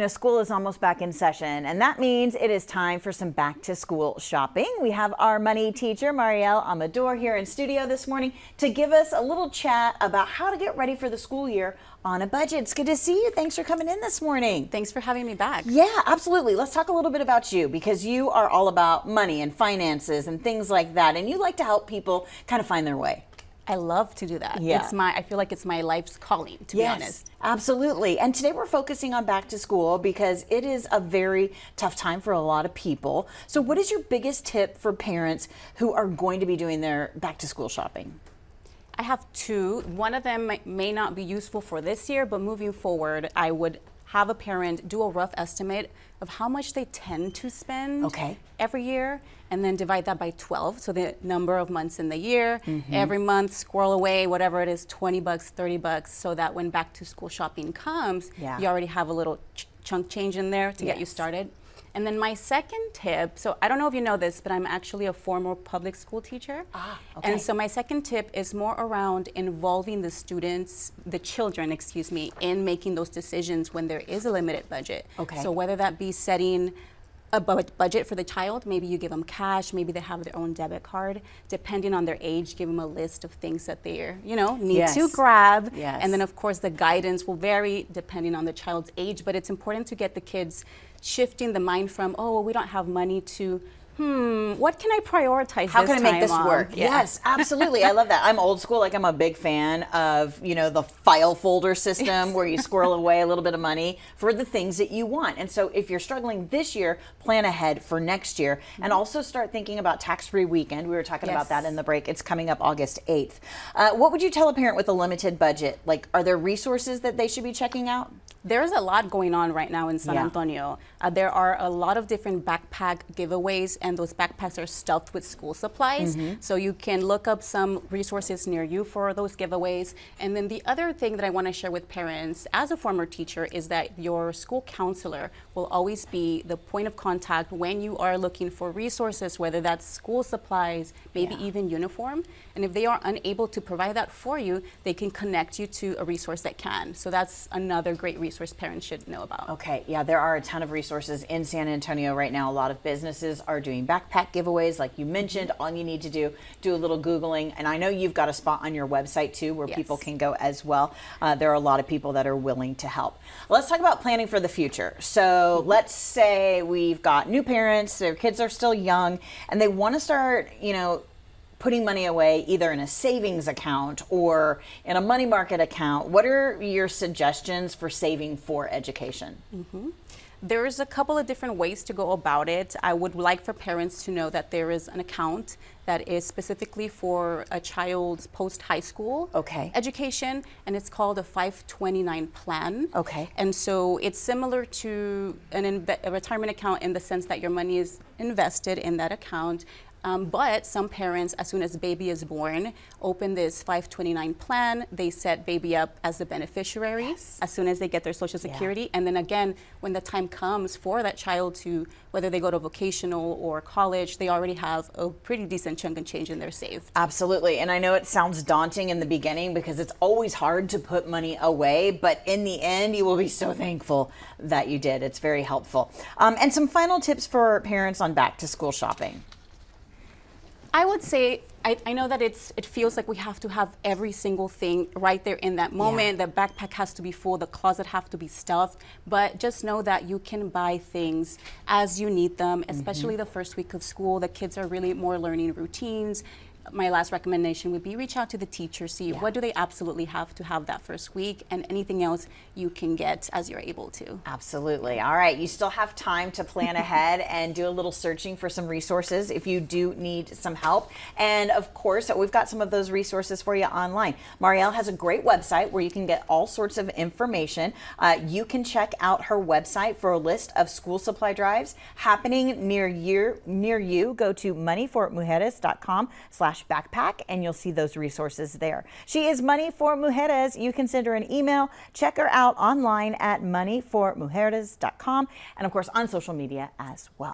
school is almost back in session, and that means it is time for some back to school shopping. We have our money teacher, Mariel Amador, here in studio this morning to give us a little chat about how to get ready for the school year on a budget. It's good to see you. Thanks for coming in this morning. Thanks for having me back. Yeah, absolutely. Let's talk a little bit about you, because you are all about money and finances and things like that, and you like to help people kind of find their way. I love to do that. Yeah. I feel like it's my life's calling, to be honest. Absolutely. And today we're focusing on back to school because it is a very tough time for a lot of people. So what is your biggest tip for parents who are going to be doing their back to school shopping? I have two. One of them may not be useful for this year, but moving forward, I would have a parent do a rough estimate of how much they tend to spend every year, and then divide that by 12, so the number of months in the year. Every month, squirrel away whatever it is, 20 bucks, 30 bucks, so that when back to school shopping comes, you already have a little chunk change in there to get you started. And then my second tip, so I don't know if you know this, but I'm actually a former public school teacher. And so my second tip is more around involving the children, in making those decisions when there is a limited budget. So whether that be setting a budget for the child, maybe you give them cash, maybe they have their own debit card. Depending on their age, give them a list of things that they need to grab. And then of course the guidance will vary depending on the child's age, but it's important to get the kids shifting the mind from, oh, well, we don't have money, to what can I prioritize? How can I make this work? Yes, absolutely. I love that. I'm old school. Like, I'm a big fan of, the file folder system where you squirrel away a little bit of money for the things that you want. And so if you're struggling this year, plan ahead for next year, and also start thinking about tax-free weekend. We were talking about that in the break. It's coming up August 8th. What would you tell a parent with a limited budget? Like, are there resources that they should be checking out? There's a lot going on right now in San Antonio. There are a lot of different backpack giveaways, and those backpacks are stuffed with school supplies. So you can look up some resources near you for those giveaways. And then the other thing that I want to share with parents as a former teacher is that your school counselor will always be the point of contact when you are looking for resources, whether that's school supplies, maybe even uniform. And if they are unable to provide that for you, they can connect you to a resource that can. So that's another great resource parents should know about. Okay, yeah, there are a ton of resources in San Antonio right now. A lot of businesses are doing backpack giveaways, like you mentioned. All you need to do a little Googling. And I know you've got a spot on your website too where people can go as well. There are a lot of people that are willing to help. Let's talk about planning for the future. So let's say we've got new parents, their kids are still young, and they want to start, putting money away either in a savings account or in a money market account. What are your suggestions for saving for education? There's a couple of different ways to go about it. I would like for parents to know that there is an account that is specifically for a child's post-high school education, and it's called a 529 plan. And so it's similar to a retirement account in the sense that your money is invested in that account. But some parents, as soon as baby is born, open this 529 plan. They set baby up as the beneficiary as soon as they get their Social Security. And then again, when the time comes for that child to, whether they go to vocational or college, they already have a pretty decent chunk of change in their saved. Absolutely. And I know it sounds daunting in the beginning because it's always hard to put money away, but in the end, you will be so thankful that you did. It's very helpful. And some final tips for parents on back to school shopping. I would say, I know that it feels like we have to have every single thing right there in that moment. The backpack has to be full, the closet has to be stuffed, but just know that you can buy things as you need them, especially the first week of school. The kids are really more learning routines. My last recommendation would be reach out to the teacher, see what do they absolutely have to have that first week, and anything else you can get as you're able to. Absolutely. All right. You still have time to plan ahead and do a little searching for some resources if you do need some help. And of course, we've got some of those resources for you online. Mariel has a great website where you can get all sorts of information. You can check out her website for a list of school supply drives happening near you. Go to moneyformujeres.com/backpack and you'll see those resources there. She is Money for Mujeres. You can send her an email. Check her out online at moneyformujeres.com and of course on social media as well.